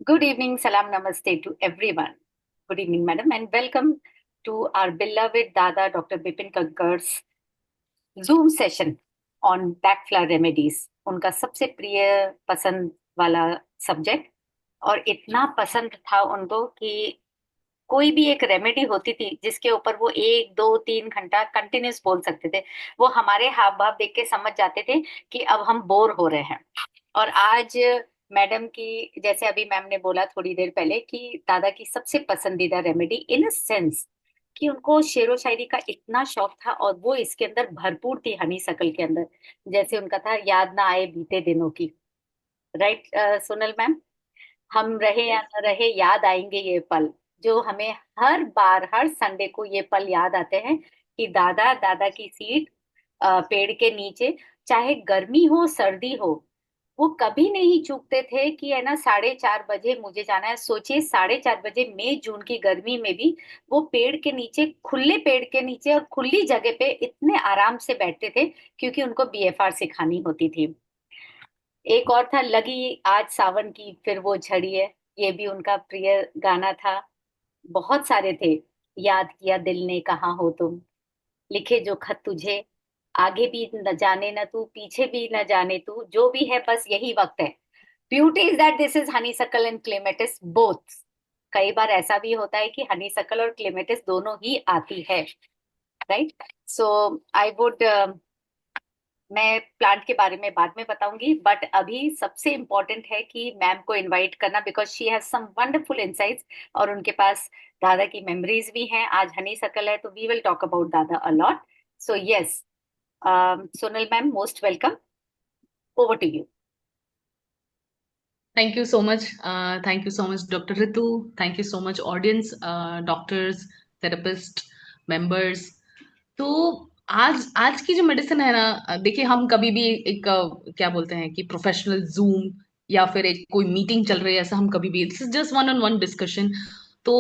Good evening, salam namaste to everyone. Good evening, madam, and welcome to our beloved Dada Dr. Bipin Kankar's Zoom session on backflow remedies. उनका सबसे प्रिय पसंद वाला subject, और इतना पसंद था उनको कि कोई भी एक रेमेडी होती थी जिसके ऊपर वो 1 2 3 घंटा कंटिन्यूस बोल सकते थे। वो हमारे हाव भाव देख के समझ जाते थे कि अब हम बोर हो रहे हैं। और आज मैडम की, जैसे अभी मैम ने बोला थोड़ी देर पहले, कि दादा की सबसे पसंदीदा रेमेडी इन अ सेंस कि उनको शेरो शायरी का इतना शौक था, और वो इसके अंदर भरपूर थी हनी शकल के अंदर। जैसे उनका था, याद ना आए बीते दिनों की। राइट सोनल मैम, हम रहे या न रहे याद आएंगे ये पल। जो हमें हर बार हर संडे को ये पल याद आते हैं कि दादा दादा की सीट पेड़ के नीचे, चाहे गर्मी हो सर्दी हो, वो कभी नहीं चूकते थे कि है ना 4:30 बजे मुझे जाना है। सोचिए, 4:30 बजे मई जून की गर्मी में भी वो पेड़ के नीचे, खुले पेड़ के नीचे और खुली जगह पे इतने आराम से बैठते थे, क्योंकि उनको बीएफआर सिखानी होती थी। एक और था, लगी आज सावन की फिर वो झड़ी है। ये भी उनका प्रिय गाना था। बहुत सारे थे। याद किया दिल ने कहाँ हो तुम, लिखे जो खत तुझे, आगे भी न जाने न तू, पीछे भी न जाने तू, जो भी है बस यही वक्त है। Beauty is that this is Honey सकल एंड क्लेमेटिस बोथ। कई बार ऐसा भी होता है कि हनी सकल और क्लेमेटिस दोनों ही आती है। राइट। सो आई वुड, मैं प्लांट के बारे में बाद में बताऊंगी, बट अभी सबसे इम्पोर्टेंट है कि मैम को इनवाइट करना, because she has some wonderful insights, और उनके पास दादा की मेमोरीज भी हैं। आज हनी सकल है तो वी विल टॉक अबाउट दादा a lot. So yes, Sonal ma'am, most welcome. Over to you. Thank you so much. Thank you so much, Dr. Ritu. Thank you so much, audience, doctors, therapist, members. तो आज आज की जो medicine है ना, देखिए हम कभी भी एक क्या बोलते हैं कि प्रोफेशनल जूम या फिर एक कोई मीटिंग चल रही है, ऐसा हम कभी भी, this is just one on one discussion. तो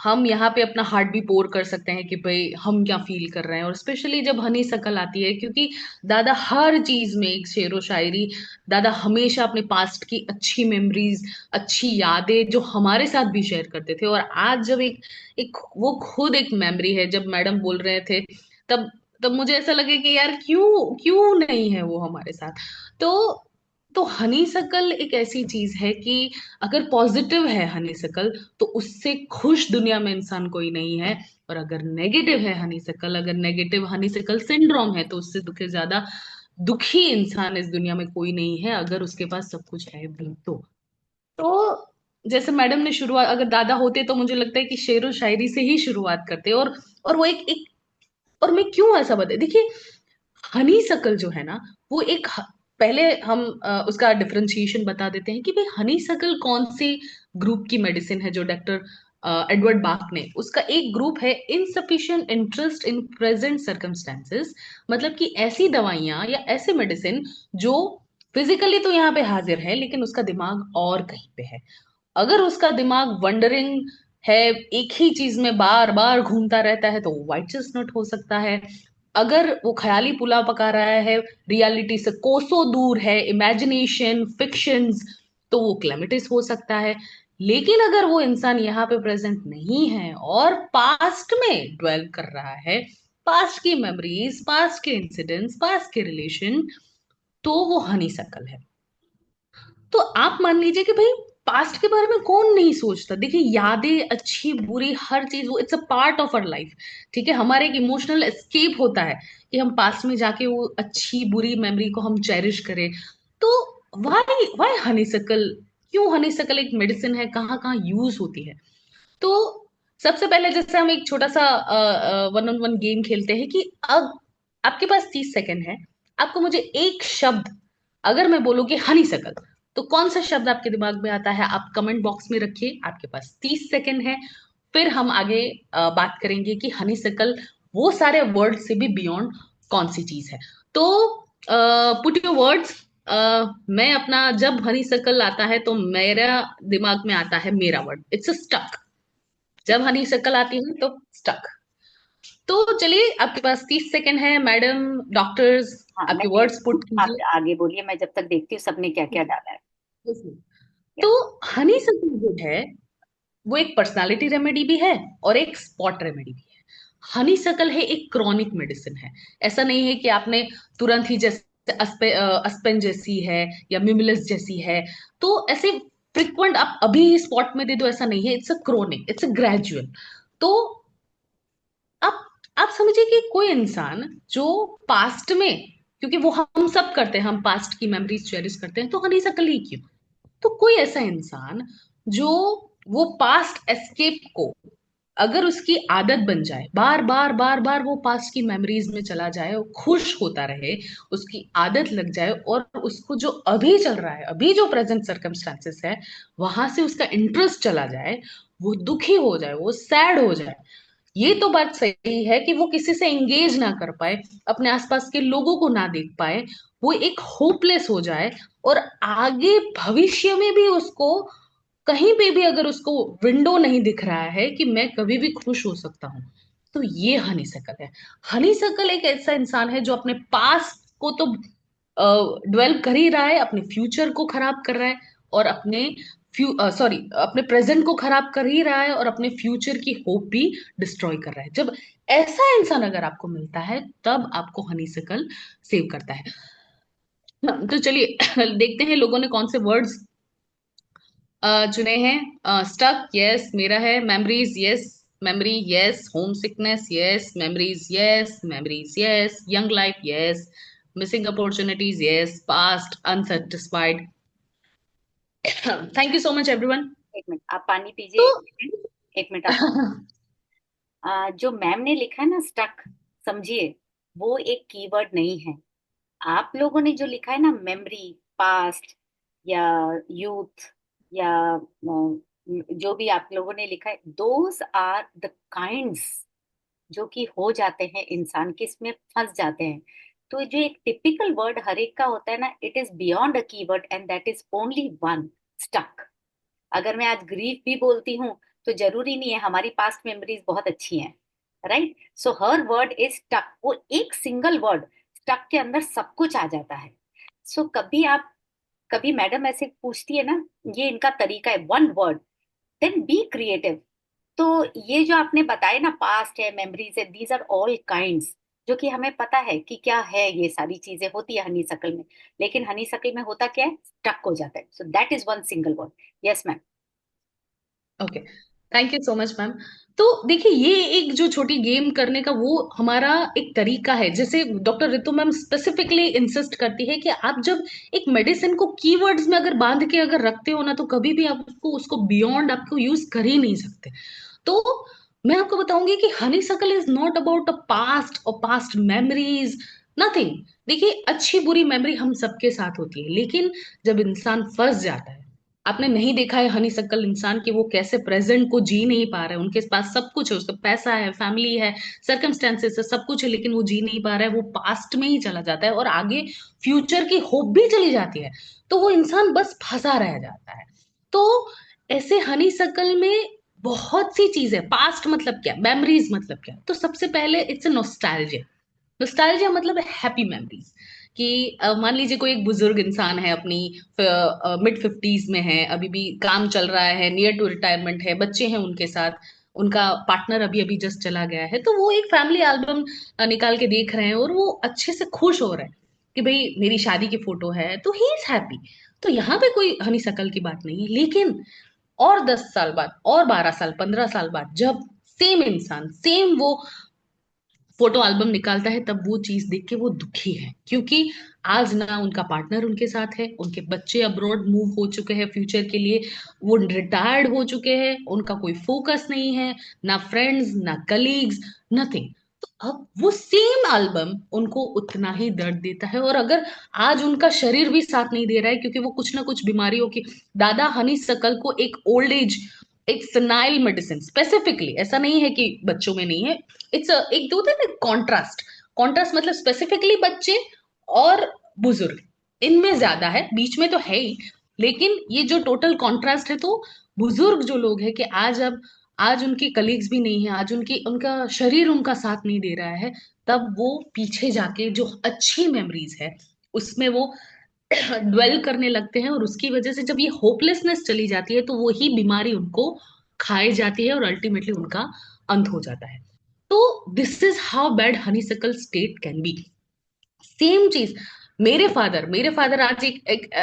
हम यहाँ पे अपना हार्ट भी पोर कर सकते हैं कि भाई हम क्या फील कर रहे हैं, और स्पेशली जब हनी शकल आती है, क्योंकि दादा हर चीज में एक शेरो शायरी, दादा हमेशा अपने पास्ट की अच्छी मेमोरीज, अच्छी यादें जो हमारे साथ भी शेयर करते थे। और आज जब एक एक वो खुद एक मेमोरी है, जब मैडम बोल रहे थे, तब तब मुझे ऐसा लगे कि यार क्यों क्यों नहीं है वो हमारे साथ। तो तो हनी शकल एक ऐसी चीज है कि अगर पॉजिटिव है हनी शकल, तो उससे खुश दुनिया में इंसान कोई नहीं है। और अगर नेगेटिव है हनी शकल, अगर नेगेटिव हनी शकल सिंड्रोम है, तो उससे दुखे ज्यादा दुखी इंसान इस दुनिया में कोई नहीं है, अगर उसके पास सब कुछ है भी तो जैसे मैडम ने शुरुआत, अगर दादा होते तो मुझे लगता है कि शेरो शायरी से ही शुरुआत करते। और वो एक एक और मैं क्यों ऐसा बता, देखिए हनी शकल जो है ना, वो पहले हम उसका डिफरेंशिएशन बता देते हैं कि भाई हनी शकल कौन सी ग्रुप की मेडिसिन है। जो डॉक्टर एडवर्ड बाक ने, उसका एक ग्रुप है insufficient interest in present circumstances, मतलब कि ऐसी दवाइयां या ऐसे मेडिसिन जो फिजिकली तो यहाँ पे हाजिर है, लेकिन उसका दिमाग और कहीं पे है। अगर उसका दिमाग वंडरिंग है, एक ही चीज में बार बार घूमता रहता है, तो वो व्हाइट चेस्टनट हो सकता है। अगर वो ख्याली पुलाव पका रहा है, रियलिटी से कोसों दूर है, इमेजिनेशन फिक्शंस, तो वो क्लेमिटिस हो सकता है। लेकिन अगर वो इंसान यहाँ पे प्रेजेंट नहीं है और पास्ट में ड्वेल कर रहा है, पास्ट की मेमोरीज, पास्ट के इंसिडेंट्स, पास्ट के रिलेशन, तो वो हनी सर्कल है। तो आप मान लीजिए कि भाई पास्ट के बारे में कौन नहीं सोचता। देखिए यादें अच्छी बुरी हर चीज, वो it's a part of our life. ठीक है, हमारा एक इमोशनल एस्केप होता है कि हम पास्ट में जाके वो अच्छी बुरी मेमोरी को हम चेरिश करें। तो वाई वाई हनी सकल, क्यों हनी सकल एक मेडिसिन है, कहाँ कहाँ यूज होती है। तो सबसे पहले जैसे हम एक छोटा सा वन ऑन वन गेम खेलते हैं कि अब आपके पास 30 सेकंड है, आपको मुझे एक शब्द, अगर मैं बोलूँ कि हनी सकल, तो कौन सा शब्द आपके दिमाग में आता है, आप कमेंट बॉक्स में रखिए। आपके पास 30 सेकंड है, फिर हम आगे बात करेंगे कि हनी सकल वो सारे वर्ड से भी बियॉन्ड कौन सी चीज है। तो पुट योर वर्ड्स। मैं अपना, जब हनी सकल आता है तो मेरा दिमाग में आता है मेरा वर्ड, इट्स अ स्टक। जब हनी शक्ल आती है तो स्टक। तो चलिए, आपके पास 30 सेकंड है मैडम, डॉक्टर्स, हाँ, मैं आपके देख, वर्ड्स पुट आप कीजिए। आगे बोलिए, मैं जब तक देखती हूँ सबने क्या क्या डाला है। Yeah. तो हनी सक्कर जो है वो एक पर्सनालिटी रेमेडी भी है और एक स्पॉट रेमेडी भी है। हनी सकल है एक क्रॉनिक मेडिसिन है। ऐसा नहीं है कि आपने तुरंत ही, जैसे अस्पेन जैसी है या मिमिलस जैसी है, तो ऐसे फ्रिक्वेंट आप अभी स्पॉट में दे दो, ऐसा नहीं है। It's a chronic, it's a gradual. तो आप आप समझिए कि कोई इंसान जो पास्ट में, क्योंकि वो हम सब करते हैं, हम पास्ट की मेमोरीज चेरिश करते हैं, तो हनी सकल ही क्यों? तो कोई ऐसा इंसान जो वो पास्ट एस्केप को, अगर उसकी आदत बन जाए, बार बार बार बार वो पास्ट की मेमोरीज में चला जाए और खुश होता रहे, उसकी आदत लग जाए, और उसको जो अभी चल रहा है, अभी जो प्रेजेंट सर्कमस्टांसेस है, वहां से उसका इंटरेस्ट चला जाए, वो दुखी हो जाए, वो सैड हो जाए, ये तो बात सही है कि वो किसी से एंगेज ना कर पाए, अपने आसपास के लोगों को ना देख पाए, वो एक होपलेस हो जाए, और आगे भविष्य में भी उसको कहीं पे भी अगर उसको विंडो नहीं दिख रहा है कि मैं कभी भी खुश हो सकता हूं, तो ये हनी सकल है। हनी सकल एक ऐसा इंसान है जो अपने पास्ट को तो ड्वेल कर ही रहा है, अपने फ्यूचर को खराब कर रहा है, और अपने सॉरी, अपने प्रेजेंट को खराब कर ही रहा है, और अपने फ्यूचर की होप भी डिस्ट्रॉय कर रहा है। जब ऐसा इंसान अगर आपको मिलता है, तब आपको हनी सकल सेव करता है। तो चलिए देखते हैं लोगों ने कौन से वर्ड्स चुने हैं। स्टक, यस मेरा है। Memories, yes. Memory, yes. Home sickness, yes. Memories, yes. Memories, yes. Young life, yes. Missing opportunities, yes. Past, unsatisfied. Thank you so much everyone. एक मिनट, आप पानी तो पीजिए। एक मिनट आप। जो मैम ने लिखा है ना स्टक, समझिए वो एक कीवर्ड नहीं है। आप लोगों ने जो लिखा है ना, मेमोरी, पास्ट या यूथ या जो भी आप लोगों ने लिखा है, दोज आर द काइंड्स जो कि हो जाते हैं, इंसान किस में फंस जाते हैं। तो जो एक टिपिकल वर्ड हर एक का होता है ना, it is beyond a keyword and that is only one, stuck. अगर मैं आज ग्रीफ भी बोलती हूँ, तो जरूरी नहीं है हमारी पास्ट मेमोरीज बहुत अच्छी हैं, राइट? सो हर वर्ड इज स्टक। वो एक सिंगल वर्ड स्टक के अंदर सब कुछ आ जाता है। सो कभी मैडम ऐसे पूछती है ना, ये इनका तरीका है, one word, then be creative. तो ये जो आपने बताया ना, पास्ट है, मेमोरीज है, दीज आर ऑल काइंड्स, जो कि हमें पता है कि क्या है, ये सारी चीजें होती है हनी सकल में। लेकिन हनी सकल में होता क्या है, स्टक हो जाता है। So that is one single word. Yes ma'am. Okay, thank you so much ma'am. तो देखिए, ये एक जो छोटी गेम करने का वो हमारा एक तरीका है। जैसे doctor Ritu ma'am specifically insist करती है कि आप जब एक मेडिसिन को कीवर्ड्स में अगर बांध के अगर रखते हो ना, तो कभी भी आप उसको उसको बियॉन्ड आपको यूज कर ही नहीं सकते। तो मैं आपको बताऊंगी कि हनी सकल is not about a past और पास्ट मेमोरीज, नथिंग। देखिए, अच्छी बुरी मेमोरी हम सबके साथ होती है, लेकिन जब इंसान फंस जाता है, आपने नहीं देखा है हनी सक्कल इंसान कि वो कैसे प्रेजेंट को जी नहीं पा रहे हैं। उनके पास सब कुछ है, उसका पैसा है, फैमिली है, सर्कमस्टेंसेस है, सब कुछ है, लेकिन वो जी नहीं पा रहा है, वो पास्ट में ही चला जाता है, और आगे फ्यूचर की होप भी चली जाती है। तो वो इंसान बस फंसा रह जाता है। तो ऐसे हनी सक्कल में बहुत सी चीजें, पास्ट मतलब क्या, मेमोरीज मतलब क्या, तो सबसे पहले इट्स अ नॉस्टैल्जिया। नॉस्टैल्जिया मतलब हैप्पी मेमोरीज। कि मान लीजिए कोई एक बुजुर्ग इंसान है, अपनी मिड 50s में है, अभी भी काम चल रहा है, नियर टू रिटायरमेंट है, बच्चे हैं उनके साथ, उनका पार्टनर अभी अभी जस्ट चला गया है, तो वो एक फैमिली एल्बम निकाल के देख रहे हैं, और वो अच्छे से खुश हो रहे हैं कि भाई मेरी शादी की फोटो है, तो ही इज हैप्पी। तो यहाँ पे कोई हनी शकल की बात नहीं है। लेकिन और 10 साल बाद, और 12 साल, 15 साल बाद, जब सेम इंसान सेम वो फोटो एल्बम निकालता है, तब वो चीज देख के वो दुखी है, क्योंकि आज ना उनका पार्टनर उनके साथ है, उनके बच्चे अब्रॉड मूव हो चुके हैं फ्यूचर के लिए, वो रिटायर्ड हो चुके हैं, उनका कोई फोकस नहीं है, ना फ्रेंड्स, ना कलीग्स, नथिंग। तो अब वो सेम एल्बम उनको उतना ही दर्द देता है। और अगर आज उनका शरीर भी साथ नहीं दे रहा है, क्योंकि वो कुछ ना कुछ बीमारियों की, दादा हनी सकल को एक ओल्ड एज, एक फिनाइल मेडिसिन स्पेसिफिकली, ऐसा नहीं है कि बच्चों में नहीं है, इट्स एक दो होता है कॉन्ट्रास्ट। कॉन्ट्रास्ट मतलब स्पेसिफिकली बच्चे और बुजुर्ग, इनमें ज्यादा है, बीच में तो है ही, लेकिन ये जो टोटल कॉन्ट्रास्ट है, तो बुजुर्ग जो लोग हैं कि आज, अब आज उनके कलीग्स भी नहीं है, आज उनकी उनका शरीर उनका साथ नहीं दे रहा है, तब वो पीछे जाके जो अच्छी मेमोरीज है उसमें वो ड्वेल करने लगते हैं, और उसकी वजह से जब ये होपलेसनेस चली जाती है तो वही बीमारी उनको खाई जाती है और अल्टीमेटली उनका अंत हो जाता है। तो this is how bad honeysuckle state can be. Same चीज, मेरे फादर आज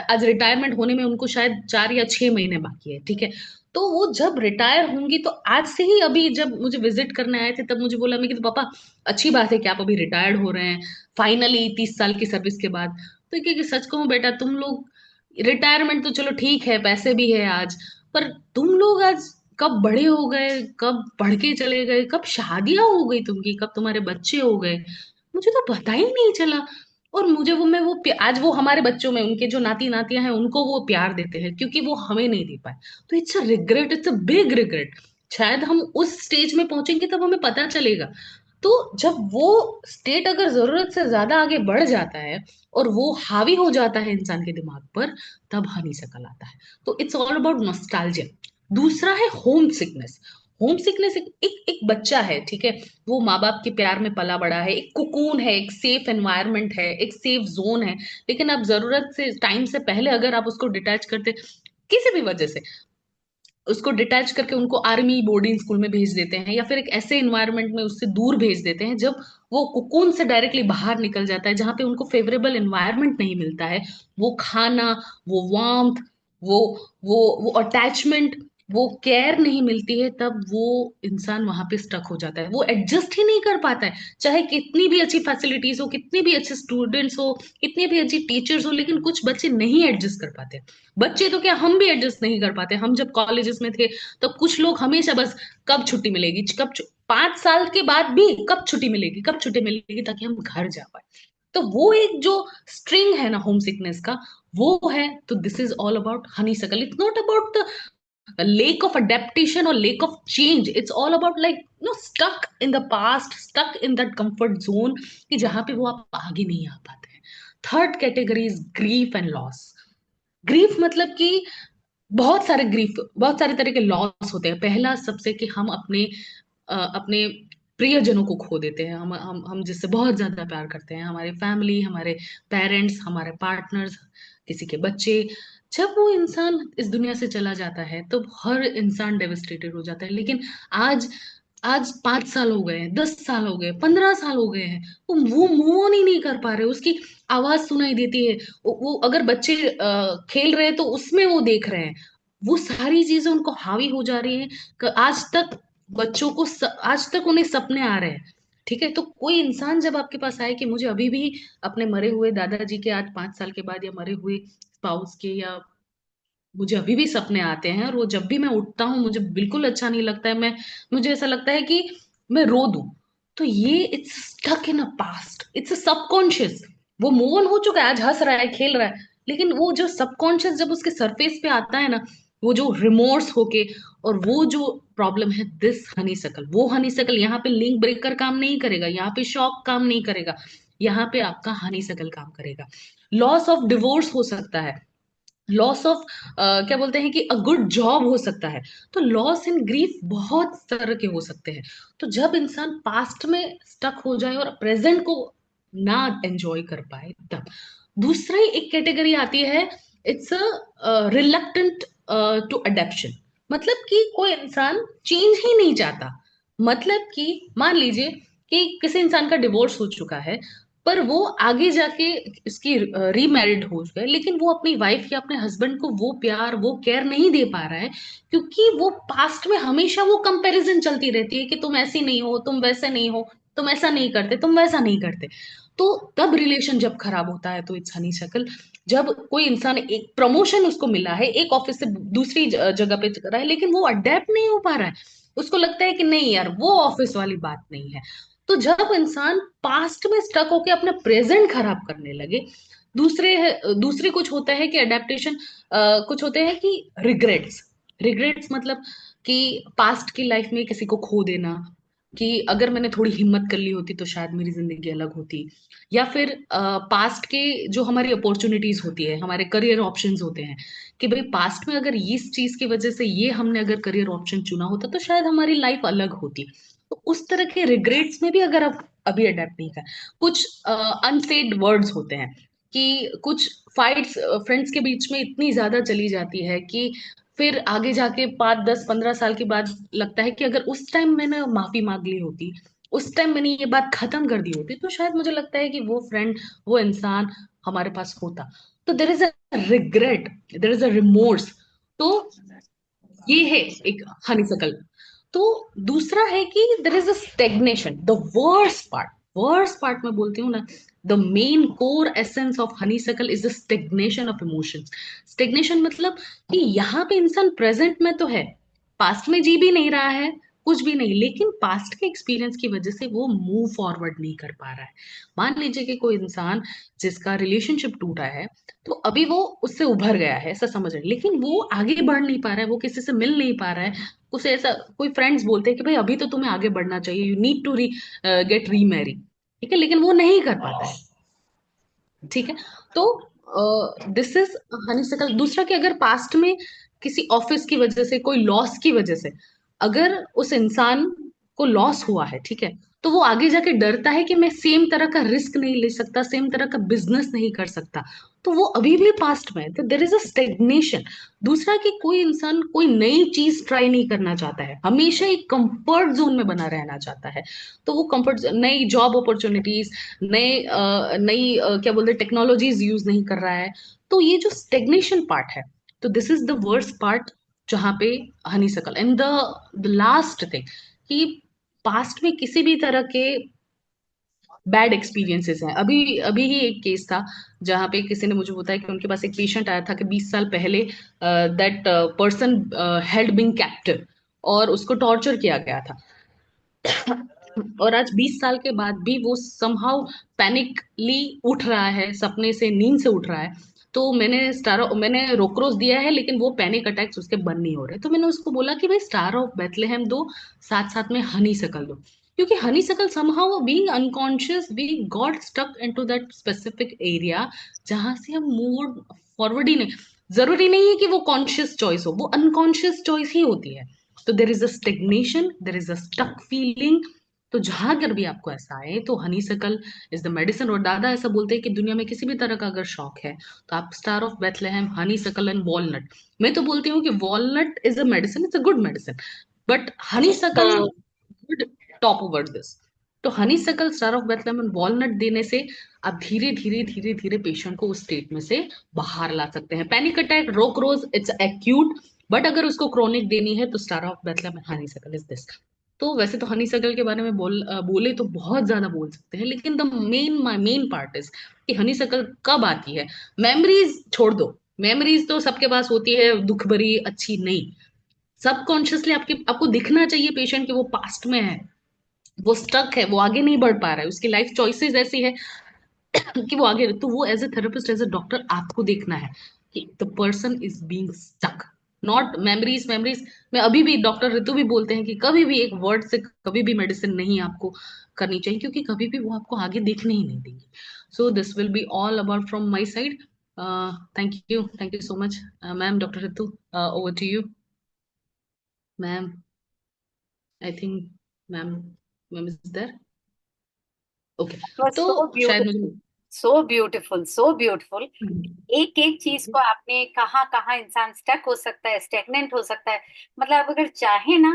आज रिटायरमेंट होने में उनको शायद 4 या 6 महीने बाकी है, ठीक है। तो वो जब रिटायर होंगी तो आज से ही, अभी जब मुझे विजिट करने आए थे तब मुझे बोला, मैं कि तो पापा अच्छी बात है कि आप अभी रिटायर्ड हो रहे हैं फाइनली 30 साल की सर्विस के बाद। तो कि सच कहूं बेटा, तुम लोग रिटायरमेंट तो चलो ठीक है, पैसे भी है आज, पर तुम लोग आज कब बड़े हो गए, कब पढ़ के चले गए, कब शादियां हो गई तुमकी, कब तुम्हारे बच्चे हो गए, मुझे तो पता ही नहीं चला। और मुझे वो मैं वो आज वो हमारे बच्चों में, उनके जो नाती नातियां हैं उनको वो प्यार देते हैं क्योंकि वो हमें नहीं दे पाए। तो it's a regret, it's a big regret. शायद हम उस स्टेज में पहुंचेंगे तब हमें पता चलेगा। तो जब वो स्टेट अगर जरूरत से ज्यादा आगे बढ़ जाता है और वो हावी हो जाता है इंसान के दिमाग पर, तब हनी शकल आता है। तो इट्स ऑल अबाउट नॉस्टैल्जिया। दूसरा है होम सिकनेस। होम सिकनेस एक बच्चा है, ठीक है, वो माँ बाप के प्यार में पला बड़ा है, एक कुकून है, एक सेफ एनवायरनमेंट है, एक सेफ जोन है। लेकिन आप जरूरत से टाइम से पहले अगर आप उसको डिटैच करते, किसी भी वजह से उसको डिटैच करके उनको आर्मी बोर्डिंग स्कूल में भेज देते हैं, या फिर एक ऐसे इन्वायरमेंट में उससे दूर भेज देते हैं जब वो कुकून से डायरेक्टली बाहर निकल जाता है, जहां पे उनको फेवरेबल इन्वायरमेंट नहीं मिलता है, वो खाना, वो वार्मथ, वो वो अटैचमेंट, वो केयर नहीं मिलती है, तब वो इंसान वहां पे स्टक हो जाता है, वो एडजस्ट ही नहीं कर पाता है। चाहे कितनी भी अच्छी फैसिलिटीज हो, कितने भी अच्छे स्टूडेंट्स हो, कितनी भी अच्छी टीचर्स हो, लेकिन कुछ बच्चे नहीं एडजस्ट कर पाते। बच्चे तो क्या, हम भी एडजस्ट नहीं कर पाते। हम जब कॉलेजेस में थे तो कुछ लोग हमेशा बस कब छुट्टी मिलेगी, 5 साल के बाद भी कब छुट्टी मिलेगी, कब छुट्टी मिलेगी, ताकि हम घर जा पाए। तो वो एक जो स्ट्रिंग है ना होम सिकनेस का, वो है। तो this is all about honeysuckle. It's not about the lack of adaptation और lack of change, it's all about like no stuck in the past, stuck in that comfort zone, कि जहां पे वो आप आगे नहीं आ पाते हैं। Third category is grief and loss. Grief मतलब कि बहुत सारे तरह के लॉस होते हैं। पहला सबसे कि हम अपने प्रियजनों को खो देते हैं। हम जिससे बहुत ज्यादा प्यार करते हैं, हमारे फैमिली, हमारे पेरेंट्स, हमारे पार्टनर्स, किसी के बच्चे। जब वो इंसान इस दुनिया से चला जाता है तो हर इंसान डेविस्टेटेड हो जाता है। लेकिन आज आज 5 साल हो गए हैं, 10 साल हो गए, 15 साल हो गए हैं, वो मूव ऑन ही नहीं कर पा रहे। उसकी आवाज सुनाई देती है, वो अगर बच्चे खेल रहे हैं तो उसमें वो देख रहे हैं। वो सारी चीजें उनको हावी हो जा रही है कि आज तक बच्चों को आज तक उन्हें सपने आ रहे हैं। ठीक है, तो कोई इंसान जब आपके पास आए कि मुझे अभी भी अपने मरे हुए दादाजी के आज 5 साल के बाद, या मरे हुए स्पाउस के, या मुझे अभी भी सपने आते हैं, और वो जब भी मैं उठता हूँ मुझे बिल्कुल अच्छा नहीं लगता है, मुझे ऐसा लगता है कि मैं रो दूं। तो ये it's stuck in a past, it's a subconscious. वो मूव ऑन हो चुका है, आज हंस रहा है, खेल रहा है, लेकिन वो जो सबकॉन्शियस जब उसके सरफेस पे आता है ना, वो जो रिमोर्स होके, और वो जो प्रॉब्लम है, दिस हनी सकल, वो हनी सकल, यहाँ पे लिंक ब्रेकर काम नहीं करेगा, यहाँ पे शॉक काम नहीं करेगा, यहाँ पे आपका हनी सकल काम करेगा। लॉस ऑफ डिवोर्स हो सकता है, लॉस ऑफ क्या बोलते हैं कि अ गुड जॉब हो सकता है। तो लॉस इन ग्रीफ बहुत तरह के हो सकते हैं। तो जब इंसान पास्ट में स्टक हो जाए और प्रेजेंट को ना एंजॉय कर पाए, तब दूसरा ही एक कैटेगरी आती है, it's a reluctant to adaption. मतलब कि कोई इंसान चेंज ही नहीं चाहता। मतलब कि मान लीजिए कि किसी इंसान का डिवोर्स हो चुका है, पर वो आगे जाके इसकी रीमैरिड हो गए, लेकिन वो अपनी वाइफ या अपने हस्बैंड को वो प्यार, वो केयर नहीं दे पा रहा है, क्योंकि वो पास्ट में हमेशा वो कंपैरिजन चलती रहती है कि तुम ऐसी नहीं हो, तुम वैसे नहीं हो, तुम ऐसा नहीं करते, तुम वैसा नहीं करते। तो तब रिलेशन जब खराब होता है तो इट्स हनी शक्ल। जब कोई इंसान, एक प्रमोशन उसको मिला है, एक ऑफिस से दूसरी जगह पे कर रहा है, लेकिन वो अडेप्ट नहीं हो पा रहा है, उसको लगता है कि नहीं यार, वो ऑफिस वाली बात नहीं है। तो जब इंसान पास्ट में स्टक होके अपना प्रेजेंट खराब करने लगे, दूसरे कुछ होता है कि अडेप्टेशन, कुछ होते हैं कि रिग्रेट्स। रिग्रेट्स मतलब कि पास्ट की लाइफ में किसी को खो देना, कि अगर मैंने थोड़ी हिम्मत कर ली होती तो शायद मेरी जिंदगी अलग होती। या फिर पास्ट के जो हमारी अपॉर्चुनिटीज होती है, हमारे करियर ऑप्शंस होते हैं, कि भाई पास्ट में अगर इस चीज की वजह से ये हमने अगर करियर ऑप्शन चुना होता तो शायद हमारी लाइफ अलग होती। तो उस तरह के रिग्रेट्स में भी अगर आप अभी अडेप्ट नहीं कर, कुछ अनसेड वर्ड्स होते हैं, कि कुछ फाइट्स फ्रेंड्स के बीच में इतनी ज्यादा चली जाती है कि फिर आगे जाके 5 10 15 साल के बाद लगता है कि अगर उस टाइम मैंने माफी मांग ली होती, उस टाइम मैंने ये बात खत्म कर दी होती, तो शायद मुझे लगता है कि वो फ्रेंड, वो इंसान हमारे पास होता। तो there is a regret, there is a remorse. तो ये है एक हनीसकल। तो दूसरा है कि देर is a stagnation, the worst part मैं बोलती हूँ ना, the main core essence of honeysuckle is the stagnation of emotions. Stagnation मतलब कि यहाँ पे इंसान प्रेजेंट में तो है, पास्ट में जी भी नहीं रहा है, कुछ भी नहीं, लेकिन पास्ट के एक्सपीरियंस की वजह से वो मूव फॉरवर्ड नहीं कर पा रहा है। मान लीजिए कि कोई इंसान जिसका रिलेशनशिप टूटा है, तो अभी वो उससे उभर गया है, ऐसा समझ रहे हैं, लेकिन वो आगे बढ़ नहीं पा रहा है, वो किसी से मिल नहीं पा रहा है। उसे ऐसा कोई फ्रेंड्स बोलते हैं कि भाई अभी तो तुम्हें आगे बढ़ना चाहिए, you need to get remarry, ठीक है, लेकिन वो नहीं कर पाता है। ठीक है। तो दिस इज हनीसकल। दूसरा कि अगर पास्ट में किसी ऑफिस की वजह से, कोई लॉस की वजह से, अगर उस इंसान को लॉस हुआ है, ठीक है, तो वो आगे जाके डरता है कि मैं सेम तरह का रिस्क नहीं ले सकता, सेम तरह का बिजनेस नहीं कर सकता, तो वो अभी भी पास्ट में है, तो देर इज अ स्टेग्नेशन। दूसरा कि कोई इंसान कोई नई चीज ट्राई नहीं करना चाहता है, हमेशा एक कंफर्ट जोन में बना रहना चाहता है। तो वो कंफर्ट, नई जॉब अपॉर्चुनिटीज, क्या बोलते हैं, टेक्नोलॉजीज यूज नहीं कर रहा है। तो ये जो स्टेग्नेशन पार्ट है, तो this is the worst part, जहाँ पे honeysuckle. And the last thing कि पास्ट में किसी भी तरह के बैड एक्सपीरियंसेस हैं। अभी अभी ही एक केस था जहाँ पे किसी ने मुझे बताया कि उनके पास एक पेशेंट आया था कि 20 साल पहले that person held being captive, और उसको टॉर्चर किया गया था। और आज 20 साल के बाद भी वो समहाउ पैनिकली उठ रहा है, सपने से, नींद से उठ रहा है। तो मैंने रोक्रोज दिया है, लेकिन वो पैनिक अटैक्स उसके बंद नहीं हो रहे। तो मैंने उसको बोला कि भाई स्टार ऑफ बेथलेहेम दो, साथ साथ में हनी सकल दो, क्योंकि honeysuckle somehow being unconscious we got stuck into that specific area, जहां से हम मूव फॉरवर्ड ही नहीं। जरूरी नहीं है कि वो कॉन्शियस चॉइस हो, वो अनकॉन्शियस चॉइस ही होती है। तो there is a stagnation, there is a stuck feeling. तो जहां अगर भी आपको ऐसा आए, तो हनी सकल इज द मेडिसिन। और दादा ऐसा बोलते हैं कि दुनिया में किसी भी तरह का अगर शौक है, तो आप स्टार ऑफ बेथलेहेम, हनी सकल एंड वॉलनट। मैं तो बोलती हूँ कि walnut is a medicine, it's a good medicine, but Honey सकल गुड टॉप ओवर दिस। तो हनी सकल, star of Bethlehem and walnut देने से आप धीरे धीरे धीरे धीरे पेशेंट को उस स्टेट में से बाहर ला सकते हैं। पैनिक अटैक, रोक रोज, इट्स एक्यूट, बट अगर उसको क्रोनिक देनी है, तो star of Bethlehem and honey सकल इज दिस। तो वैसे तो हनी सकल के बारे में बोले तो बहुत ज्यादा बोल सकते हैं, लेकिन द मेन पार्ट इज कि हनी सकल कब आती है। मेमोरीज छोड़ दो, मेमोरीज तो सबके पास होती है, दुख भरी, अच्छी नहीं। सबकॉन्शियसली आपके आपको दिखना चाहिए पेशेंट के वो पास्ट में है, वो स्टक है, वो आगे नहीं बढ़ पा रहा है, उसकी लाइफ चॉइसेस ऐसी है कि वो आगे। तो वो as a therapist, as a doctor, आपको देखना है कि the person is being stuck, not memories. Memories में अभी भी डॉक्टर ऋतु भी बोलते हैं कि कभी भी एक वर्ड से कभी भी मेडिसिन नहीं आपको करनी चाहिए, क्योंकि कभी भी वो आपको आगे देखने ही नहीं देंगे। So this will be all about from my side. Thank you so much ma'am. Doctor Ritu, over to you ma'am. I think ma'am, ma'am is there? Okay. was तो so शायद beautiful, मुझे so beautiful, so beautiful. एक एक चीज को आपने कहाँ कहाँ इंसान स्टक हो सकता है, स्टेगनेंट हो सकता है, मतलब अगर चाहे ना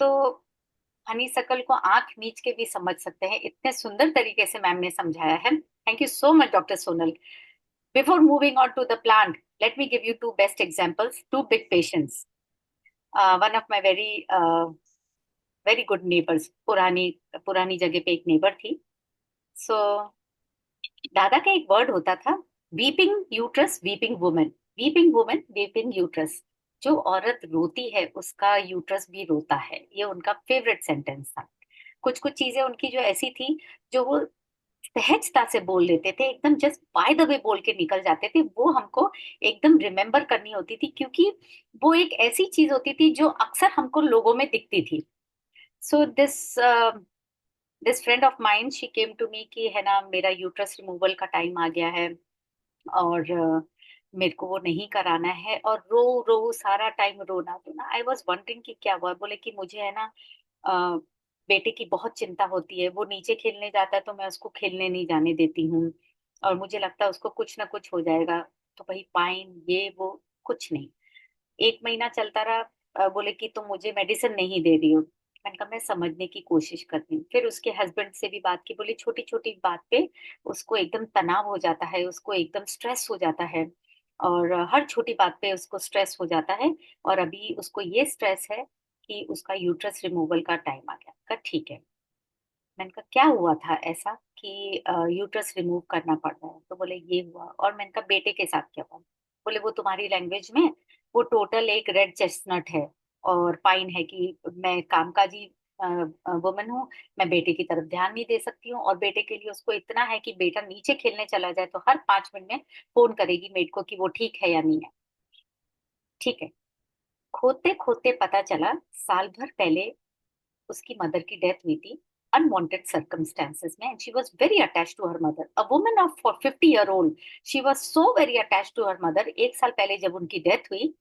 तो हनी सकल को आंख मीच के भी समझ सकते हैं। इतने सुंदर तरीके से मैम ने समझाया है। Thank you so much doctor Sonal. Before moving on to the plant, let me give you two best examples, two big patients. One of my very very good neighbours, पुरानी पुरानी जगह पे एक नेबर थी। सो दादा का एक वर्ड होता था, weeping uterus weeping women, weeping women weeping uterus. जो औरत रोती है उसका यूट्रस भी रोता है, ये उनका फेवरेट सेंटेंस था। कुछ कुछ चीजें उनकी जो ऐसी थी, जो वो सहजता से बोल लेते थे, एकदम जस्ट बाय द वे बोल के निकल जाते थे, वो हमको एकदम रिमेम्बर करनी होती थी, क्योंकि वो एक ऐसी चीज होती थी जो अक्सर हमको लोगों में दिखती थी। So this friend of mind, she came to me कि है ना, मेरा यूट्रस रिमूवल का टाइम आ गया है, और मेरे को वो नहीं कराना है, और रो रो सारा टाइम रोना धोना। आई वॉज वंडरिंग कि क्या हुआ। बोले कि मुझे है ना अ, बेटे की बहुत चिंता होती है, वो नीचे खेलने जाता है तो मैं उसको खेलने नहीं जाने देती हूँ, और मुझे लगता है उसको कुछ ना कुछ हो जाएगा। तो भाई पाइन ये वो कुछ नहीं। 1 महीना चलता रहा। बोले कि तुम मुझे मेडिसिन नहीं दे रही हो। मैंने कहा मैं समझने की कोशिश करती हूँ। फिर उसके हस्बैंड से भी बात की, बोले छोटी छोटी बात पे उसको एकदम तनाव हो जाता है, उसको एकदम स्ट्रेस हो जाता है। और हर छोटी बात पे उसको स्ट्रेस हो जाता है। और अभी उसको ये स्ट्रेस है कि उसका यूट्रस रिमूवल का टाइम आ गया। कहा ठीक है। मैंने कहा क्या हुआ था ऐसा कि यूट्रस रिमूव करना पड़ रहा है? तो बोले ये हुआ। और मैंने कहा बेटे के साथ क्या हुआ? बोले वो तुम्हारी लैंग्वेज में वो टोटल एक रेड चेस्टनट है। और पाइन है कि मैं कामकाजी वुमन हूँ। मैं बेटे की तरफ ध्यान नहीं दे सकती हूँ। और बेटे के लिए उसको इतना है कि बेटा नीचे खेलने चला जाए तो हर 5 मिनट में फोन करेगी मेड को कि वो ठीक है या नहीं है। ठीक है। खोते खोते पता चला साल भर पहले उसकी मदर की डेथ हुई थी अनवांटेड सर्कमस्टेंसेस में। She was very attached to her mother, a woman of for 50 year old. She was so very attached to her mother. 1 साल पहले जब उनकी डेथ हुई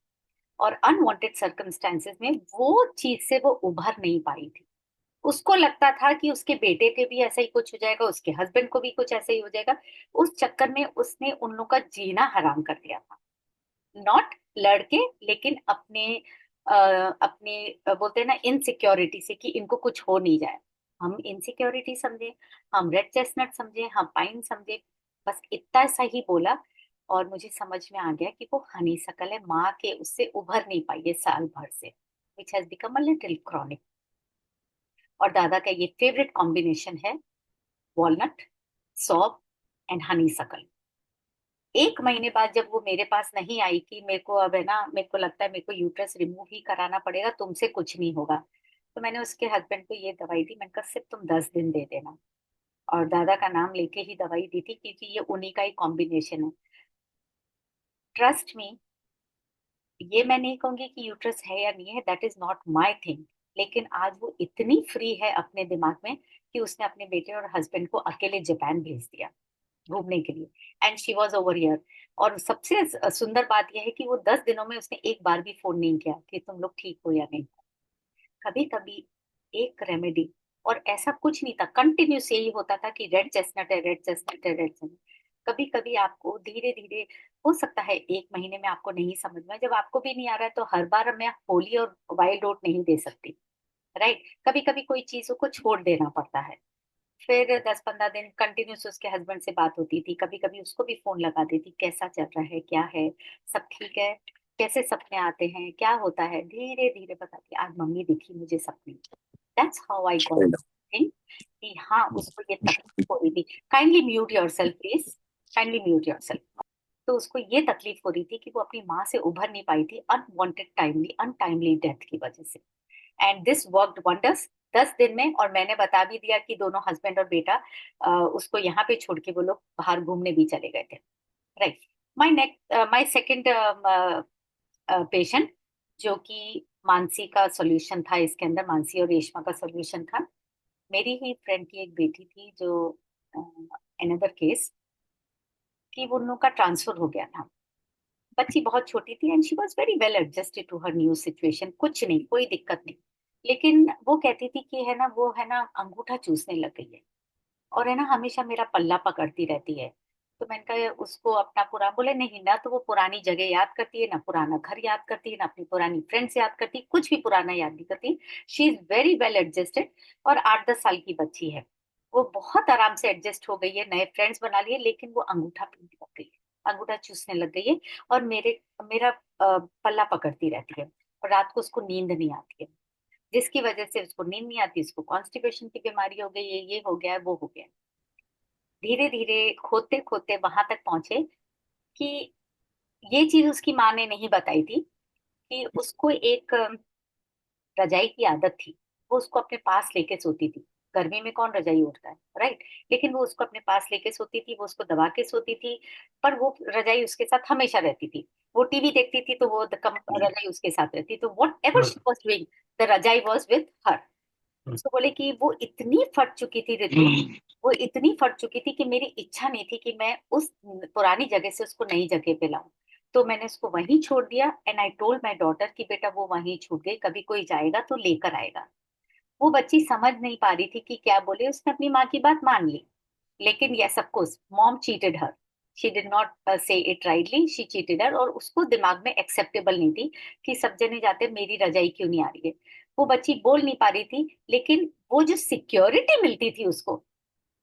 और अनवांटेड सर्कमस्टेंसेस में वो चीज से वो उभर नहीं पाई थी। उसको लगता था कि उसके बेटे के भी ऐसा ही कुछ हो जाएगा, उसके हस्बैंड को भी कुछ ऐसा ही हो जाएगा। उस चक्कर में उसने उन लोगों का जीना हराम कर दिया था। नॉट लड़के, लेकिन अपने अपने बोलते हैं ना इनसिक्योरिटी से कि इनको कुछ हो नहीं जाए। हम इनसिक्योरिटी समझे, हम रेड चेस्टनट समझे, हम पाइन समझे। बस इतना सा ही बोला। और मुझे समझ में आ गया कि वो हनीसकल है, माँ के उससे उभर नहीं पाई है साल भर से, which has become a little chronic. और दादा का ये फेवरेट कॉम्बिनेशन है, वॉलनट, सौंफ एंड हनीसकल। 1 महीने बाद जब वो मेरे पास नहीं आई कि मेरे को अब है ना, मेरे को लगता है मेरे को यूट्रस रिमूव ही कराना पड़ेगा, तुमसे कुछ नहीं होगा। तो मैंने उसके हस्बैंड को ये दवाई दी। मैंने कहा सिर्फ तुम 10 दिन दे देना। और दादा का नाम लेके ही दवाई दी थी क्योंकि ये उन्हीं का ही कॉम्बिनेशन है। ट्रस्ट मी, ये मैं नहीं कहूंगी कि यूट्रस है या नहीं है, that is not my thing. लेकिन आज वो इतनी फ्री है अपने दिमाग में कि उसने अपने बेटे और हस्बैंड को अकेले जापान भेज दिया घूमने के लिए। And she was over here. और सबसे सुंदर बात यह है कि वो 10 दिनों में उसने एक बार भी फोन नहीं किया कि तुम लोग ठीक हो या नहीं। कभी कभी एक रेमेडी, और ऐसा कुछ नहीं था, कंटिन्यूस यही होता था कि रेड चेस्टनट है, रेड चेस्टनट है, रेड चेस्टनट। कभी कभी आपको धीरे धीरे हो सकता है 1 महीने में आपको नहीं समझ में, जब आपको भी नहीं आ रहा है तो हर बार मैं होली और वाइल्ड ओट नहीं दे सकती। राइट। कभी कभी कोई चीजों को छोड़ देना पड़ता है। फिर 10-15 दिन कंटिन्यूस उसके हस्बैंड से बात होती थी। कभी कभी उसको भी फोन लगा देती, कैसा चल रहा है, क्या है, सब ठीक है, कैसे सपने आते हैं, क्या होता है। धीरे धीरे बताती, आज मम्मी दिखी मुझे सपने। That's how I got think कि हाँ उसको ये तकलीफ हो रही थी। Kindly mute your self please, kindly mute your self. तो उसको ये तकलीफ हो रही थी कि वो अपनी माँ से उभर नहीं पाई थी अनवांटेड टाइमली अनटाइमली डेथ की वजह से। एंड दिस वर्कड वंडर्स 10 दिन में। और मैंने बता भी दिया कि दोनों हस्बैंड और बेटा उसको यहाँ पे छोड़ के वो लोग बाहर घूमने भी चले गए थे। राइट। माई सेकेंड पेशेंट, जो कि मानसी का सॉल्यूशन था इसके अंदर, मानसी और रेशमा का सॉल्यूशन था। मेरी ही फ्रेंड की एक बेटी थी जो अनदर केस कि वो उन लोगों का ट्रांसफर हो गया था। बच्ची बहुत छोटी थी and she was very well adjusted to her new situation, कुछ नहीं, कोई दिक्कत नहीं। लेकिन वो कहती थी कि है ना, वो है ना अंगूठा चूसने लग गई है और है ना हमेशा मेरा पल्ला पकड़ती रहती है। तो मैंने कहा उसको अपना पुराना, बोले नहीं ना, तो वो पुरानी जगह याद करती है ना, पुराना घर याद करती है ना, अपनी पुरानी फ्रेंड्स याद करती है, कुछ भी पुराना याद नहीं करती। She is very well adjusted. और 8-10 साल की बच्ची है। वो बहुत आराम से एडजस्ट हो गई है, नए फ्रेंड्स बना लिए, लेकिन वो अंगूठा पीने लग गई है, अंगूठा चूसने लग गई है। और मेरा पल्ला पकड़ती रहती है। और रात को उसको नींद नहीं आती है, जिसकी वजह से उसको नींद नहीं आती, उसको कॉन्स्टिपेशन की बीमारी हो गई है, ये हो गया है, वो हो गया है। धीरे धीरे खोदते खोदते वहां तक पहुंचे कि ये चीज उसकी माँ ने नहीं बताई थी कि उसको एक रजाई की आदत थी। वो उसको अपने पास लेके सोती थी। गर्मी में कौन रजाई ओढ़ता है, राइट। लेकिन वो उसको अपने पास लेके सोती थी, वो उसको दबा के सोती थी। पर वो रजाई उसके साथ हमेशा रहती थी। वो टीवी देखती थी तो वो रजाई उसके साथ रहती। तो what ever she was doing, the रजाई वॉज विथ हर। उसको बोले कि वो इतनी फट चुकी थी ऋतु, वो इतनी फट चुकी थी कि मेरी इच्छा नहीं थी कि मैं उस पुरानी जगह से उसको नई जगह पे लाऊं। तो मैंने उसको वहीं छोड़ दिया and I told my daughter कि बेटा वो वहीं छूट गई, कभी कोई जाएगा तो लेकर आएगा। वो बच्ची समझ नहीं पा रही थी कि क्या बोले, उसने अपनी माँ की बात मान ली। लेकिन yes of course mom cheated her, she did not से इट राइटली, शी चीटेड हर, और उसको दिमाग में एक्सेप्टेबल नहीं थी कि सब जने जाते मेरी रजाई क्यों नहीं आ रही है। वो बच्ची बोल नहीं पा रही थी, लेकिन वो जो सिक्योरिटी मिलती थी उसको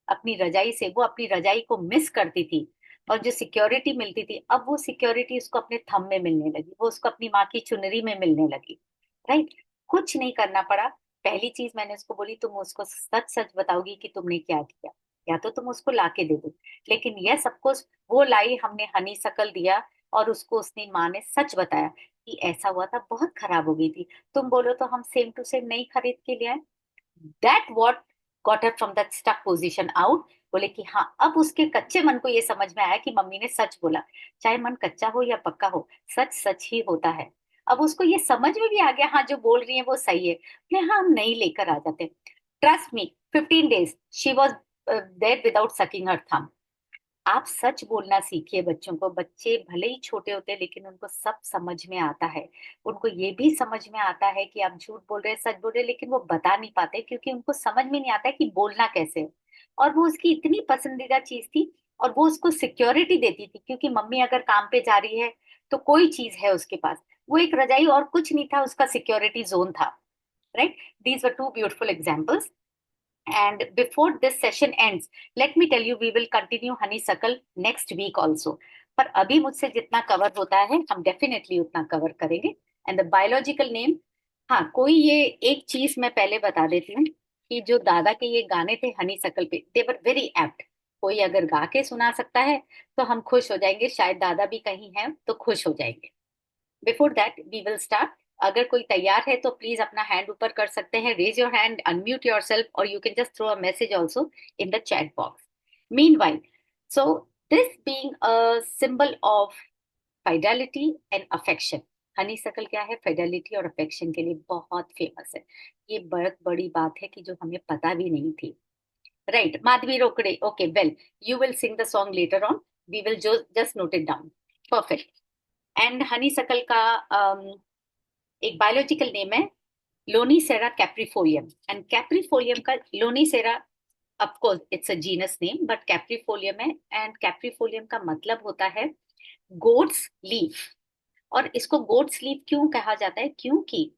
अपनी रजाई से, वो अपनी रजाई को मिस करती थी। और जो सिक्योरिटी मिलती थी, अब वो सिक्योरिटी उसको अपने थंब में मिलने लगी, वो उसको अपनी माँ की चुनरी में मिलने लगी। राइट, कुछ नहीं करना पड़ा। पहली चीज मैंने उसको बोली, तुम उसको सच सच बताओगी कि तुमने क्या किया, या तो तुम उसको ला के दे दो। लेकिन यह सब कुछ वो लाई, हमने हनी शकल दिया, और उसको उसने माँ ने सच बताया कि ऐसा हुआ था, बहुत खराब हो गई थी, तुम बोलो तो हम सेम टू सेम नहीं खरीद के ले आए। That what got her from that stuck position out. बोले कि हाँ, अब उसके कच्चे मन को ये समझ में आया कि मम्मी ने सच बोला, चाहे मन कच्चा हो या पक्का हो, सच सच ही होता है। अब उसको ये समझ में भी आ गया, हाँ जो बोल रही है वो सही है, बोले हाँ हम नहीं लेकर आ जाते। Trust me, 15 days she was there without sucking her thumb. आप सच बोलना सीखिए बच्चों को। बच्चे भले ही छोटे होते हैं, लेकिन उनको सब समझ में आता है। उनको ये भी समझ में आता है कि आप झूठ बोल रहे हैं, सच बोल रहे हैं, लेकिन वो बता नहीं पाते क्योंकि उनको समझ में नहीं आता है कि बोलना कैसे है। और वो उसकी इतनी पसंदीदा चीज थी, और वो उसको सिक्योरिटी देती थी, क्योंकि मम्मी अगर काम पे जा रही है तो कोई चीज है उसके पास, वो एक रजाई और कुछ नहीं था, उसका सिक्योरिटी जोन था। Right, these were two beautiful examples. And before this session ends, let me tell you, we will continue honeysuckle next week also. पर अभी मुझसे जितना कवर होता है हम डेफिनेटली उतना कवर करेंगे। एंड द बायोलॉजिकल नेम, हाँ कोई ये एक चीज मैं पहले बता देती हूँ कि जो दादा के ये गाने थे हनीसकल पे, दे वर वेरी एप्ट। कोई अगर गा के सुना सकता है तो हम खुश हो जाएंगे, शायद दादा भी कहीं हैं तो खुश हो जाएंगे। Before that we will start. अगर कोई तैयार है तो प्लीज अपना हैंड ऊपर कर सकते हैं, raise your hand, unmute yourself, और you can just throw a message also in the chat box. Meanwhile, so this being a symbol of fidelity and affection, honeysuckle क्या है, fidelity और affection के लिए बहुत famous है। ये बहुत बड़ी बात है कि जो हमें पता भी नहीं थी। Right, Madhavi Rokade, okay well, you will sing the song later on, we will just note it down. Perfect. And honeysuckle का एक बायोलॉजिकल नेम है लोनीसेरा कैप्रिफोलियम। एंड कैप्रिफोलियम का Lonicera, of course it's a genus name, but caprifolium है। And caprifolium का मतलब होता है goats leaf. और इसको गोट्स लीफ क्यों कहा जाता है, क्योंकि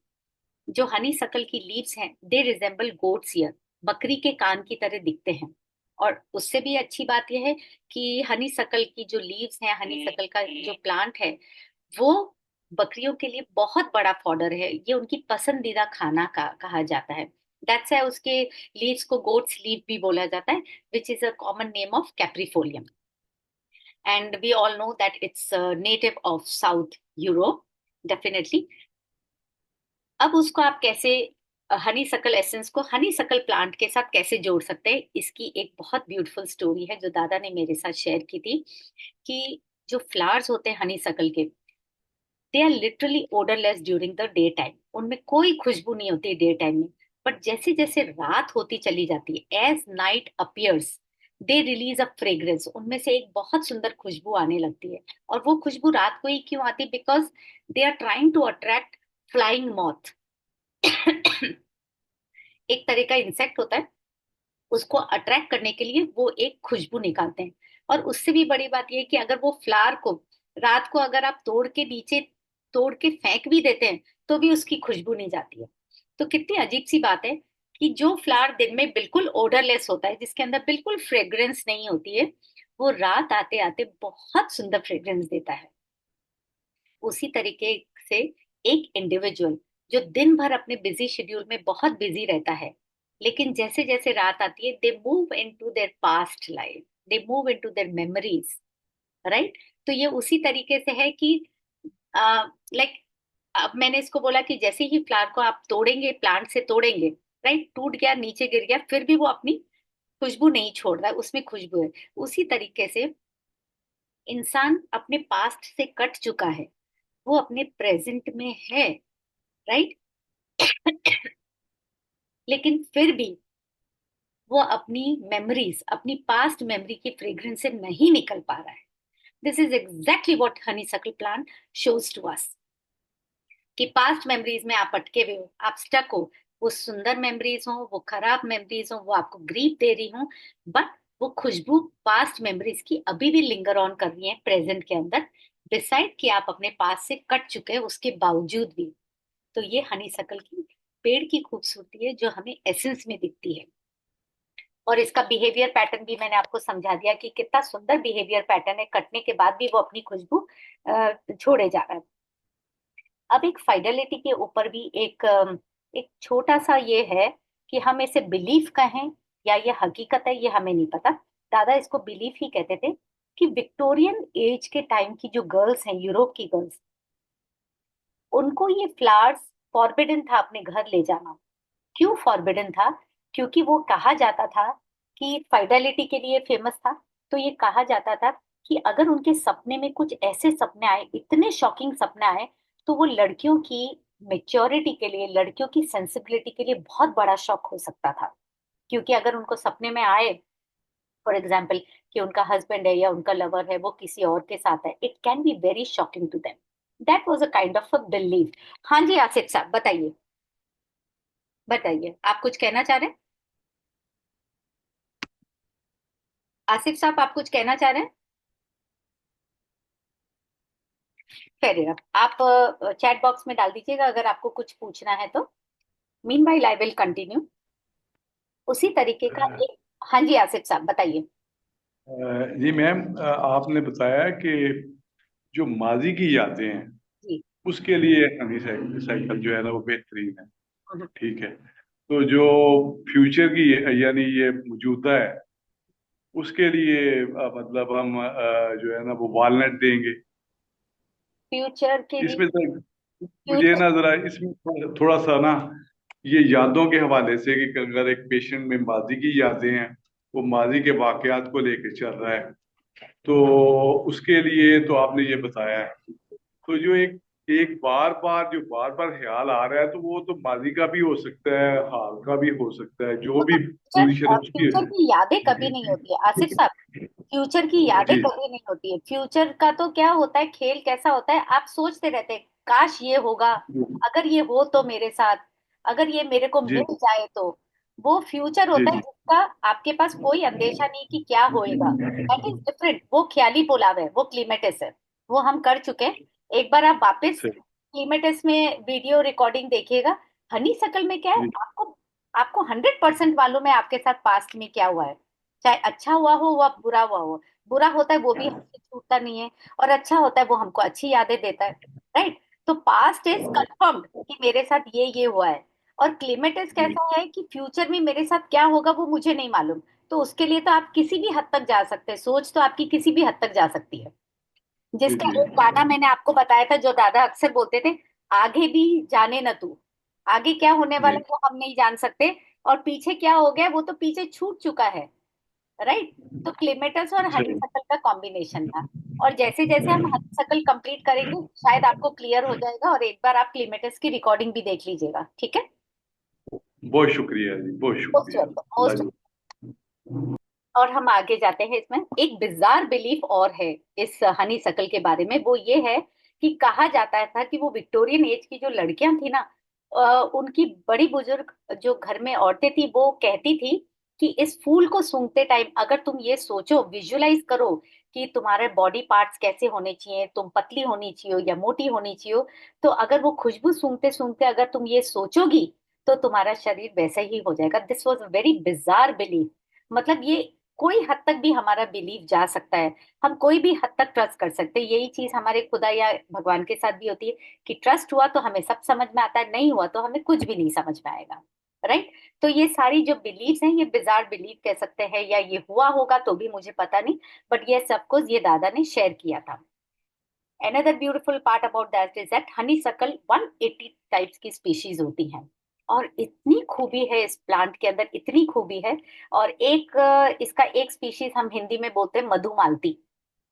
जो हनी सकल की लीव्स हैं दे रिजेंबल गोट्स ईयर, बकरी के कान की तरह दिखते हैं। और उससे भी अच्छी बात यह है कि हनी सकल की जो लीव्स हैं, हनी सकल का जो प्लांट है, वो बकरियों के लिए बहुत बड़ा फॉडर है, ये उनकी पसंदीदा खाना का कहा जाता है। दैट्स है उसके लीव्स को गोट्स लीफ भी बोला जाता है, which is a common name of caprifolium. And we all know that it's native of south Europe, definitely. अब उसको आप कैसे, हनी सकल एसेंस को हनी सकल प्लांट के साथ कैसे जोड़ सकते हैं, इसकी एक बहुत ब्यूटीफुल स्टोरी है जो दादा ने मेरे साथ शेयर की थी। कि जो फ्लावर्स होते हैं हनी सकल के, they are literally odourless during the day time, उनमें कोई खुशबू नहीं होती डे टाइम में। बट जैसे जैसे रात होती चली जाती है, as night appears, they release a fragrance, उनमें से एक बहुत सुंदर खुशबू आने लगती है। और वो खुशबू रात को ही क्यों आती, because they are trying to attract flying moth. एक तरह का इंसेक्ट होता है, उसको अट्रैक्ट करने के लिए वो एक खुशबू निकालते हैं। और उससे भी बड़ी बात यह है कि अगर वो फ्लावर को रात को अगर आप तोड़ के नीचे तोड़ के फेंक भी देते हैं तो भी उसकी खुशबू नहीं जाती है। तो कितनी अजीब सी बात है कि जो फ्लावर दिन में बिल्कुल ओडरलेस होता है, जिसके अंदर बिल्कुल फ्रेग्रेंस नहीं होती है, वो रात आते आते बहुत सुंदर फ्रेग्रेंस देता है। उसी तरीके से एक इंडिविजुअल जो दिन भर अपने बिजी शेड्यूल में बहुत बिजी रहता है, लेकिन जैसे जैसे रात आती है they move into their past life, they move into their memories. Right, तो ये उसी तरीके से है कि लाइक, अब मैंने इसको बोला कि जैसे ही फ्लावर को आप तोड़ेंगे, प्लांट से तोड़ेंगे, राइट, टूट गया, नीचे गिर गया, फिर भी वो अपनी खुशबू नहीं छोड़ रहा है, उसमें खुशबू है। उसी तरीके से इंसान अपने पास्ट से कट चुका है, वो अपने प्रेजेंट में है। राइट, लेकिन फिर भी वो अपनी मेमोरीज, अपनी पास्ट मेमोरी की फ्रेग्रेंस से नहीं निकल पा रहा है। This is exactly what honeysuckle plant shows to us, कि पास्ट मेमोरीज में आप अटके हुए हो, आप स्टक हो। वो सुंदर मेमोरीज हो, वो खराब मेमोरीज हो, वो आपको ग्रीफ दे रही हो, बट वो खुशबू पास्ट मेमोरीज की अभी भी लिंगर ऑन कर रही है प्रेजेंट के अंदर, डिसाइड कि आप अपने पास से कट चुके हैं उसके बावजूद भी। तो ये हनी सकल की पेड़ की खूबसूरती है जो हमें एसेंस में दिखती है। और इसका बिहेवियर पैटर्न भी मैंने आपको समझा दिया कि कितना सुंदर बिहेवियर पैटर्न है, कटने के बाद भी वो अपनी खुशबू छोड़े जा रहा है। अब एक फाइडेलिटी के ऊपर भी एक छोटा सा ये है कि हम इसे बिलीफ कहें या ये हकीकत है, ये हमें नहीं पता। दादा इसको बिलीफ ही कहते थे कि विक्टोरियन एज के टाइम की जो गर्ल्स हैं, यूरोप की गर्ल्स, उनको ये फ्लावर्स फॉरबिडन था अपने घर ले जाना। क्यों फॉरबिडन था? क्योंकि वो कहा जाता था कि फाइडेलिटी के लिए फेमस था। तो ये कहा जाता था कि अगर उनके सपने में कुछ ऐसे सपने आए, इतने शॉकिंग सपने आए, तो वो लड़कियों की मेच्योरिटी के लिए, लड़कियों की सेंसिबिलिटी के लिए बहुत बड़ा शॉक हो सकता था। क्योंकि अगर उनको सपने में आए, फॉर एग्जाम्पल, कि उनका हस्बैंड है या उनका लवर है वो किसी और के साथ है, it can be very shocking to them. That was a kind of a believe. हाँ जी आसिफ साहब बताइए, बताइए आप कुछ कहना चाह रहे हैं? आसिफ साहब आप कुछ कहना चाह रहे हैं? फेयर इनफ, आप चैट बॉक्स में डाल दीजिएगा अगर आपको कुछ पूछना है तो। Mean while I will continue उसी तरीके का एक। हाँ जी आसिफ साहब बताइए। जी मैम, आपने बताया कि जो माजी की यादें हैं जी। उसके लिए हनी साइकिल जो है ना वो बेहतरीन है। हम्म। ठीक है। तो जो फ्यूचर की यानी ये मौजूदा है उसके लिए मतलब हम जो है ना वो वॉलनट देंगे। फ्यूचर के लिए। इसमें तो मुझे फ्यूचर। ना जरा इसमें थोड़ा सा ना ये यादों के हवाले से कि अगर एक पेशेंट में माजी की यादें हैं, वो माजी के वाकयात को लेकर चल रहा है, तो उसके लिए तो आपने ये बताया है। तो जो एक एक बार बार ख्याल आ रहा है, तो वो तो माजी का भी हो सकता है, हाल का भी हो सकता है, जो वो तो भी फ्यूचर, पोजीशन है उसकी। फ्यूचर की यादें कभी जी नहीं होती है आसिफ साहब। फ्यूचर की यादें जी कभी नहीं होती है। फ्यूचर का तो क्या होता है, खेल कैसा होता है, आप सोचते रहते हैं काश ये होगा, अगर ये हो तो मेरे साथ, अगर ये मेरे को जी मिल जाए तो। वो फ्यूचर जी होता है जी जिसका आपके पास कोई अंदेशा नहीं कि क्या होएगा। दैट इज डिफरेंट, वो ख्याली पुलाव है, वो क्लीमेटिस है, वो हम कर चुके हैं। एक बार आप वापस सही। क्लीमेटिस में वीडियो रिकॉर्डिंग देखिएगा। हनी सकल में क्या है, जी आपको आपको 100% मालूम है आपके साथ पास्ट में क्या हुआ है। चाहे अच्छा हुआ हो या बुरा हुआ हो। बुरा होता है वो भी हमसे छूटता नहीं है, और अच्छा होता है वो हमको अच्छी यादें देता है। राइट। तो पास्ट इज कंफर्म्ड कि मेरे साथ ये हुआ है। और क्लीमेटिस जी कैसा है कि फ्यूचर में मेरे साथ क्या होगा वो मुझे नहीं मालूम। तो उसके लिए तो आप किसी भी हद तक जा सकते हैं, सोच तो आपकी किसी भी हद तक जा सकती है। जी जिसका जी एक गाना मैंने आपको बताया था जो दादा अक्सर बोलते थे, आगे भी जाने न तू। आगे क्या होने वाला जी है वो हम नहीं जान सकते, और पीछे क्या हो गया वो तो पीछे छूट चुका है। राइट। तो क्लेमेटस और हनी सही। सकल का कॉम्बिनेशन था। और जैसे जैसे हम हनी सकल कंप्लीट करेंगे शायद आपको क्लियर हो जाएगा, और एक बार आप क्लेमेटस की रिकॉर्डिंग भी देख लीजिएगा, ठीक है? बहुत शुक्रिया जी, बहुत मोस्ट शुक्रिया। वेलकम, अल्लाह मोस्ट। जी। और हम आगे जाते हैं इसमें। एक बिजार बिलीफ और है इस हनी सकल के बारे में, वो ये है कि कहा जाता था कि वो विक्टोरियन एज की जो लड़कियां थी ना, उनकी बड़ी बुजुर्ग जो घर में औरतें थी वो कहती थी कि इस फूल को सूंघते टाइम अगर तुम ये सोचो, विजुलाइज करो कि तुम्हारे बॉडी पार्ट्स कैसे होने चाहिए, तुम पतली होनी चाहिए या मोटी होनी चाहिए, तो अगर वो खुशबू सूंघते सूंघते अगर तुम ये सोचोगी तो तुम्हारा शरीर वैसा ही हो जाएगा। This was very bizarre belief. मतलब ये कोई हद तक भी हमारा बिलीव जा सकता है, हम कोई भी हद तक ट्रस्ट कर सकते हैं। यही चीज हमारे खुदा या भगवान के साथ भी होती है कि ट्रस्ट हुआ तो हमें सब समझ में आता है, नहीं हुआ तो हमें कुछ भी नहीं समझ में आएगा। राइट। तो ये सारी जो बिलीव्स हैं ये बिजार बिलीव कह सकते हैं, या ये हुआ होगा तो भी मुझे पता नहीं, बट ये सब कुछ ये दादा ने शेयर किया था। Another beautiful part about that is that honeysuckle 180 types की स्पीशीज होती हैं। और इतनी खूबी है इस प्लांट के अंदर, इतनी खूबी है। और एक इसका एक स्पीशीज हम हिंदी में बोलते हैं मधुमालती।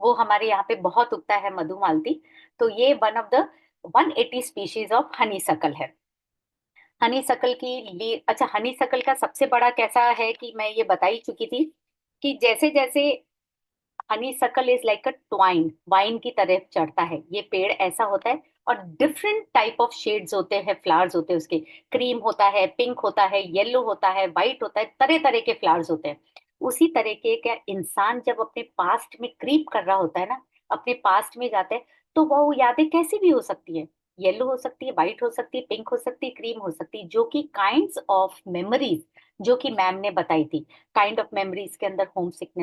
वो हमारे यहाँ पे बहुत उगता है मधुमालती। तो ये one of the 180 species of honeysuckle है। हनीसकल की अच्छा, हनीसकल का सबसे बड़ा कैसा है कि मैं ये बता ही चुकी थी कि जैसे जैसे हनी सकल is like a twine, wine की तरह चढ़ता है ये पेड़, ऐसा होता है। और डिफरेंट टाइप ऑफ शेड्स होते हैं, फ्लावर्स होते हैं उसके। क्रीम होता है, पिंक होता है, येलो होता है, व्हाइट होता है, तरह तरह के फ्लावर्स होते हैं। उसी तरीके का इंसान जब अपने पास्ट में क्रीप कर रहा होता है ना, अपने पास्ट में जाता है, तो वो यादें कैसी भी हो सकती है, येलो हो सकती है, व्हाइट हो सकती है, पिंक हो सकती है, क्रीम हो सकती है, जो कि काइंड्स ऑफ मेमोरीज जो कि मैम ने बताई थी। काइंड ऑफ मेमोरीज के अंदर होम सिकनेस